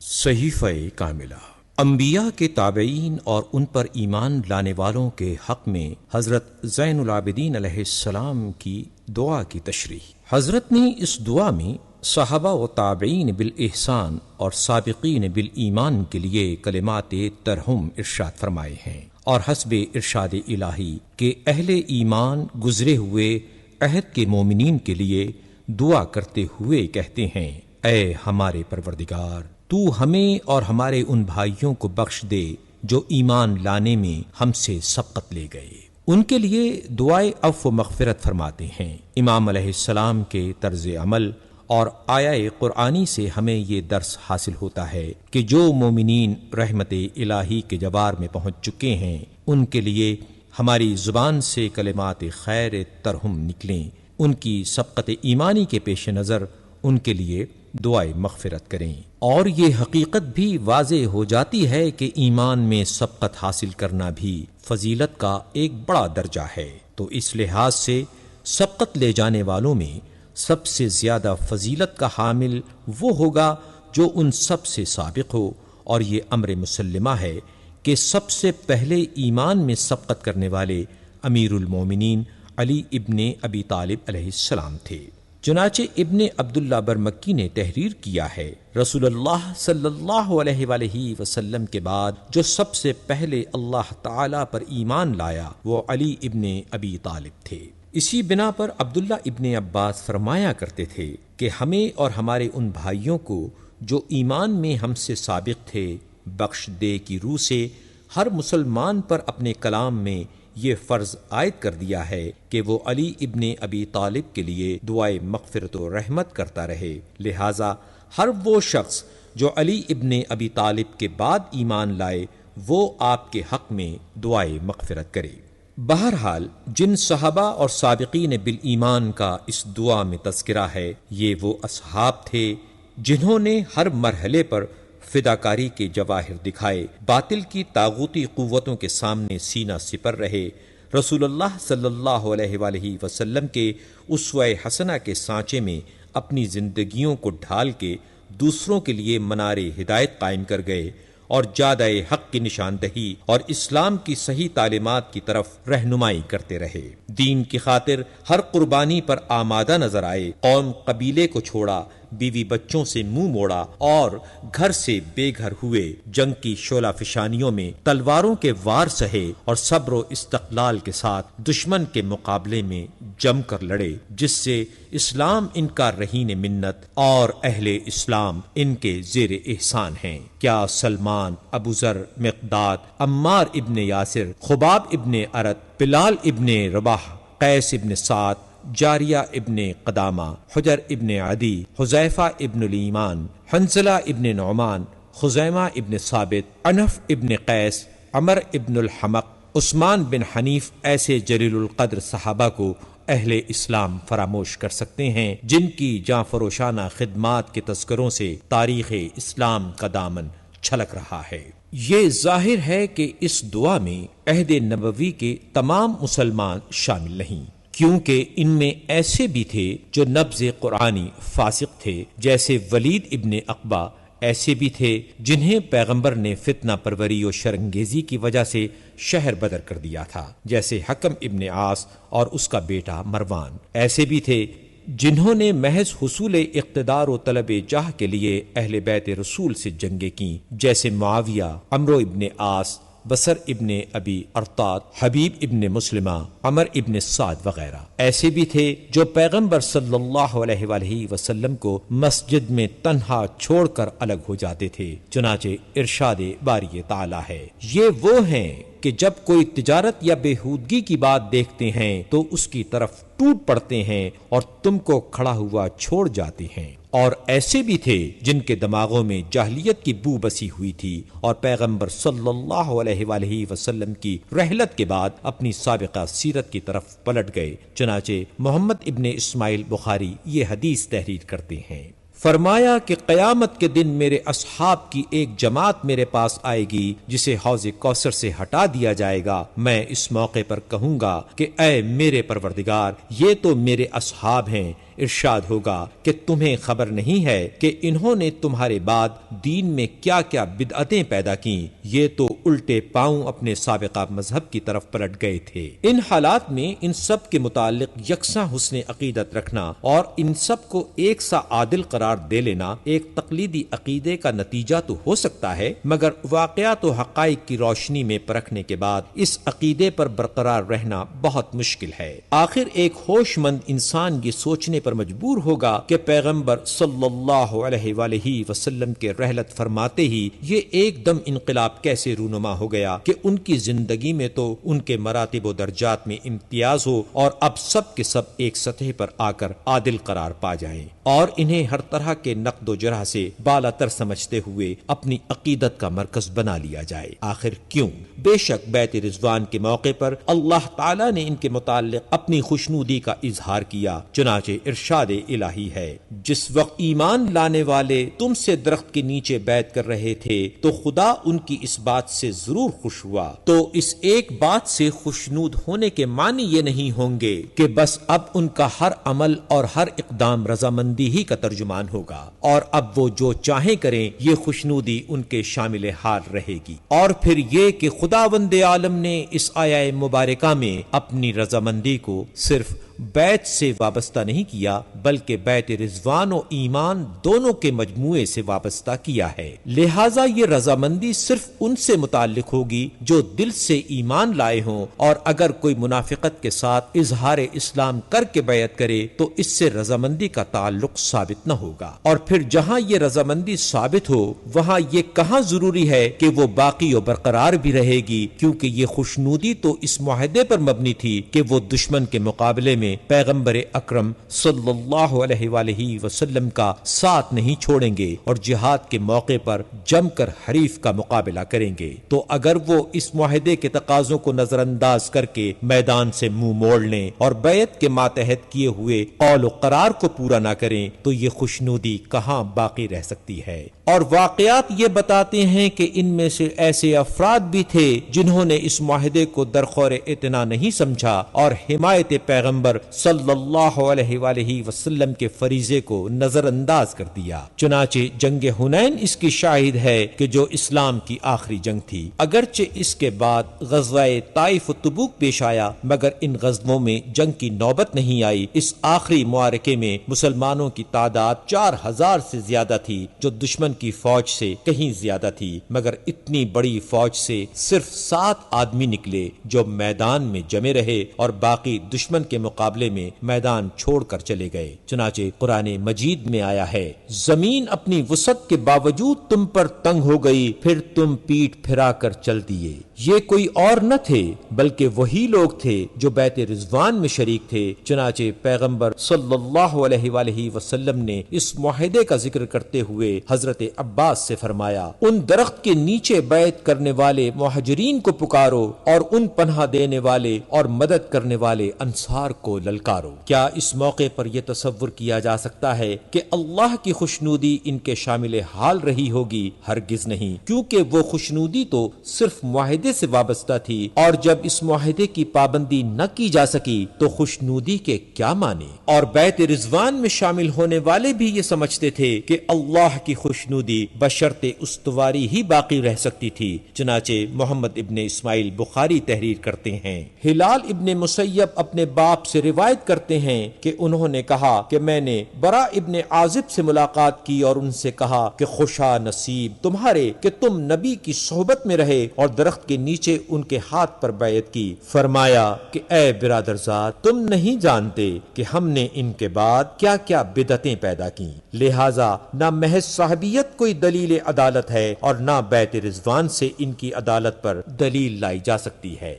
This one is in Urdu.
صحیفہ کاملہ انبیاء کے تابعین اور ان پر ایمان لانے والوں کے حق میں حضرت زین العابدین علیہ السلام کی دعا کی تشریح۔ حضرت نے اس دعا میں صحابہ و تابعین بالاحسان اور سابقین بالایمان کے لیے کلمات ترحم ارشاد فرمائے ہیں، اور حسب ارشاد الہی کہ اہل ایمان گزرے ہوئے عہد کے مومنین کے لیے دعا کرتے ہوئے کہتے ہیں: اے ہمارے پروردگار، تو ہمیں اور ہمارے ان بھائیوں کو بخش دے جو ایمان لانے میں ہم سے سبقت لے گئے۔ ان کے لیے دعائے عفو و مغفرت فرماتے ہیں۔ امام علیہ السلام کے طرز عمل اور آیہ قرآنی سے ہمیں یہ درس حاصل ہوتا ہے کہ جو مومنین رحمت الہی کے جوار میں پہنچ چکے ہیں، ان کے لیے ہماری زبان سے کلمات خیر ترحم نکلیں، ان کی سبقت ایمانی کے پیش نظر ان کے لیے دعائے مغفرت کریں۔ اور یہ حقیقت بھی واضح ہو جاتی ہے کہ ایمان میں سبقت حاصل کرنا بھی فضیلت کا ایک بڑا درجہ ہے، تو اس لحاظ سے سبقت لے جانے والوں میں سب سے زیادہ فضیلت کا حامل وہ ہوگا جو ان سب سے سابق ہو، اور یہ امر مسلمہ ہے کہ سب سے پہلے ایمان میں سبقت کرنے والے امیر المومنین علی ابن ابی طالب علیہ السلام تھے۔ چنانچہ ابن عبداللہ برمکی نے تحریر کیا ہے، رسول اللہ صلی اللہ علیہ وآلہ وسلم کے بعد جو سب سے پہلے اللہ تعالی پر ایمان لایا وہ علی ابن ابی طالب تھے۔ اسی بنا پر عبداللہ ابن عباس فرمایا کرتے تھے کہ ہمیں اور ہمارے ان بھائیوں کو جو ایمان میں ہم سے سابق تھے بخش دے کی روح سے ہر مسلمان پر اپنے کلام میں یہ فرض عائد کر دیا ہے کہ وہ علی ابن ابی طالب کے لیے دعائے مغفرت و رحمت کرتا رہے، لہٰذا ہر وہ شخص جو علی ابن ابی طالب کے بعد ایمان لائے وہ آپ کے حق میں دعائے مغفرت کرے۔ بہرحال جن صحابہ اور سابقین بالایمان کا اس دعا میں تذکرہ ہے، یہ وہ اصحاب تھے جنہوں نے ہر مرحلے پر فداکاری کے جواہر دکھائے، باطل کی طاغوتی قوتوں کے سامنے سینہ سپر رہے، رسول اللہ صلی اللہ علیہ وآلہ وسلم کے اسوہ حسنہ کے سانچے میں اپنی زندگیوں کو ڈھال کے دوسروں کے لیے منار ہدایت قائم کر گئے، اور جادہ حق کی نشاندہی اور اسلام کی صحیح تعلیمات کی طرف رہنمائی کرتے رہے، دین کی خاطر ہر قربانی پر آمادہ نظر آئے، قوم قبیلے کو چھوڑا، بیوی بچوں سے منہ موڑا اور گھر سے بے گھر ہوئے، جنگ کی شعلہ فشانیوں میں تلواروں کے وار سہے اور صبر و استقلال کے ساتھ دشمن کے مقابلے میں جم کر لڑے، جس سے اسلام ان کا رہین منت اور اہل اسلام ان کے زیر احسان ہیں۔ کیا سلمان، ابو ذر، مقداد، عمار ابن یاسر، خباب ابن ارت، بلال ابن رباح، قیس ابن سعد، جاریہ ابن قدامہ، حجر ابن عدی، حذیفہ ابن الیمان، حنظلہ ابن نعمان، خزیمہ ابن ثابت، انف ابن قیس، عمر ابن الحمق، عثمان بن حنیف ایسے جلیل القدر صحابہ کو اہل اسلام فراموش کر سکتے ہیں جن کی جاں فروشانہ خدمات کے تذکروں سے تاریخ اسلام کا دامن چھلک رہا ہے۔ یہ ظاہر ہے کہ اس دعا میں عہد نبوی کے تمام مسلمان شامل نہیں، کیونکہ ان میں ایسے بھی تھے جو نبض قرآنی فاسق تھے، جیسے ولید ابن عقبہ، ایسے بھی تھے جنہیں پیغمبر نے فتنہ پروری و شرنگیزی کی وجہ سے شہر بدر کر دیا تھا، جیسے حکم ابن عاص اور اس کا بیٹا مروان، ایسے بھی تھے جنہوں نے محض حصول اقتدار و طلب جاہ کے لیے اہل بیت رسول سے جنگیں کیں، جیسے معاویہ، عمرو ابن عاص، بصر ابن ابی ارطاد، حبیب ابن مسلمہ، عمر ابن سعد وغیرہ، ایسے بھی تھے جو پیغمبر صلی اللہ علیہ وآلہ وسلم کو مسجد میں تنہا چھوڑ کر الگ ہو جاتے تھے، چنانچہ ارشاد باری تعالی ہے، یہ وہ ہیں کہ جب کوئی تجارت یا بےہودگی کی بات دیکھتے ہیں تو اس کی طرف ٹوٹ پڑتے ہیں اور تم کو کھڑا ہوا چھوڑ جاتے ہیں، اور ایسے بھی تھے جن کے دماغوں میں جاہلیت کی بو بسی ہوئی تھی اور پیغمبر صلی اللہ علیہ وآلہ وسلم کی رحلت کے بعد اپنی سابقہ سیرت کی طرف پلٹ گئے، چنانچہ محمد ابن اسماعیل بخاری یہ حدیث تحریر کرتے ہیں، فرمایا کہ قیامت کے دن میرے اصحاب کی ایک جماعت میرے پاس آئے گی جسے حوض کوثر سے ہٹا دیا جائے گا۔ میں اس موقع پر کہوں گا کہ اے میرے پروردگار، یہ تو میرے اصحاب ہیں۔ ارشاد ہوگا کہ تمہیں خبر نہیں ہے کہ انہوں نے تمہارے بعد دین میں کیا کیا بدعتیں پیدا کیں، یہ تو الٹے پاؤں اپنے سابقہ مذہب کی طرف پلٹ گئے تھے۔ ان حالات میں ان سب کے متعلق یکساں حسن عقیدت رکھنا اور ان سب کو ایک سا عادل قرار دے لینا ایک تقلیدی عقیدے کا نتیجہ تو ہو سکتا ہے، مگر واقعات و حقائق کی روشنی میں پرکھنے کے بعد اس عقیدے پر برقرار رہنا بہت مشکل ہے۔ آخر ایک ہوش مند انسان یہ سوچنے پر مجبور ہوگا کہ پیغمبر صلی اللہ علیہ وآلہ وسلم کے رحلت فرماتے ہی یہ ایک دم انقلاب کیسے رونما ہو گیا کہ ان کی زندگی میں تو ان کے مراتب و درجات میں امتیاز ہو اور اب سب کے سب ایک سطح پر آ کر عادل قرار پا جائیں اور انہیں ہر طرح کے نقد و جرح سے بالا تر سمجھتے ہوئے اپنی عقیدت کا مرکز بنا لیا جائے۔ آخر کیوں؟ بے شک بیت رضوان کے موقع پر اللہ تعالیٰ نے ان کے متعلق اپنی خوشنودی کا اظہار کیا، چنانچہ ارشاد الہی ہے، جس وقت ایمان لانے والے تم سے درخت کے نیچے بیعت کر رہے تھے تو خدا ان کی اس بات سے ضرور خوش ہوا۔ تو اس ایک بات سے خوشنود ہونے کے معنی یہ نہیں ہوں گے کہ بس اب ان کا ہر عمل اور ہر اقدام رضامندی ہی کا ترجمان ہوگا اور اب وہ جو چاہیں کریں یہ خوشنودی ان کے شامل حال رہے گی۔ اور پھر یہ کہ خداوند عالم نے اس آیہ مبارکہ میں اپنی رضامندی کو صرف بیعت سے وابستہ نہیں کیا بلکہ بیعت رضوان و ایمان دونوں کے مجموعے سے وابستہ کیا ہے، لہٰذا یہ رضامندی صرف ان سے متعلق ہوگی جو دل سے ایمان لائے ہوں، اور اگر کوئی منافقت کے ساتھ اظہار اسلام کر کے بیعت کرے تو اس سے رضامندی کا تعلق ثابت نہ ہوگا۔ اور پھر جہاں یہ رضامندی ثابت ہو وہاں یہ کہاں ضروری ہے کہ وہ باقی و برقرار بھی رہے گی، کیونکہ یہ خوشنودی تو اس معاہدے پر مبنی تھی کہ وہ دشمن کے مقابلے میں پیغمبر اکرم صلی اللہ علیہ وآلہ وسلم کا ساتھ نہیں چھوڑیں گے اور جہاد کے موقع پر جم کر حریف کا مقابلہ کریں گے۔ تو اگر وہ اس معاہدے کے تقاضوں کو نظر انداز کر کے میدان سے منہ موڑ لیں اور بیعت کے ماتحت کیے ہوئے قول و قرار کو پورا نہ کریں تو یہ خوشنودی کہاں باقی رہ سکتی ہے؟ اور واقعات یہ بتاتے ہیں کہ ان میں سے ایسے افراد بھی تھے جنہوں نے اس معاہدے کو درخور اعتنا نہیں سمجھا اور حمایت پیغمبر صلی اللہ علیہ وآلہ وسلم کے فریضے کو نظر انداز کر دیا۔ چنانچہ جنگ حنین اس کی شاہد ہے کہ جو اسلام کی آخری جنگ تھی، اگرچہ اس کے بعد غزوہ طائف و تبوک پیش آیا مگر ان غزووں میں جنگ کی نوبت نہیں آئی۔ اس آخری معرکے میں مسلمانوں کی تعداد 4000 سے زیادہ تھی جو دشمن کی فوج سے کہیں زیادہ تھی، مگر اتنی بڑی فوج سے صرف 7 آدمی نکلے جو میدان میں جمے رہے اور باقی دشمن کے مقابلے میں میدان چھوڑ کر چلے گئے۔ چنانچہ قرآن مجید میں آیا ہے، زمین اپنی وسعت کے باوجود تم پر تنگ ہو گئی، پھر تم پیٹ پھرا کر چل دیے۔ یہ کوئی اور نہ تھے بلکہ وہی لوگ تھے جو بیعت رضوان میں شریک تھے۔ چنانچہ پیغمبر صلی اللہ علیہ وآلہ وسلم نے اس معاہدے کا ذکر کرتے ہوئے حضرت عباس سے فرمایا، ان درخت کے نیچے بیعت کرنے والے مہاجرین کو پکارو اور ان پناہ دینے والے اور مدد کرنے والے انصار کو للکارو۔ کیا اس موقع پر یہ تصور کیا جا سکتا ہے کہ اللہ کی خوشنودی ان کے شامل حال رہی ہوگی؟ ہرگز نہیں، کیونکہ وہ خوشنودی تو صرف معاہدے سے وابستہ تھی، اور جب اس معاہدے کی پابندی نہ کی جا سکی تو خوشنودی کے کیا معنی؟ اور بیعت رضوان میں شامل ہونے والے بھی یہ سمجھتے تھے کہ اللہ کی خوشنودی بشرط استواری ہی باقی رہ سکتی تھی۔ چنانچہ محمد ابن اسماعیل بخاری تحریر کرتے ہیں، ہلال ابن مسیب اپنے باپ سے روایت کرتے ہیں کہ انہوں نے کہا کہ میں نے برا ابن عازب سے ملاقات کی اور ان سے کہا کہ خوشا نصیب تمہارے کہ تم نبی کی صحبت میں رہے اور درخت کے نیچے ان کے ہاتھ پر بیعت کی۔ فرمایا کہ اے برادرزاد، تم نہیں جانتے کہ ہم نے ان کے بعد کیا کیا بدعتیں پیدا کی، لہٰذا نہ محض صحابیت کوئی دلیل عدالت ہے اور نہ بیعت رضوان سے ان کی عدالت پر دلیل لائی جا سکتی ہے۔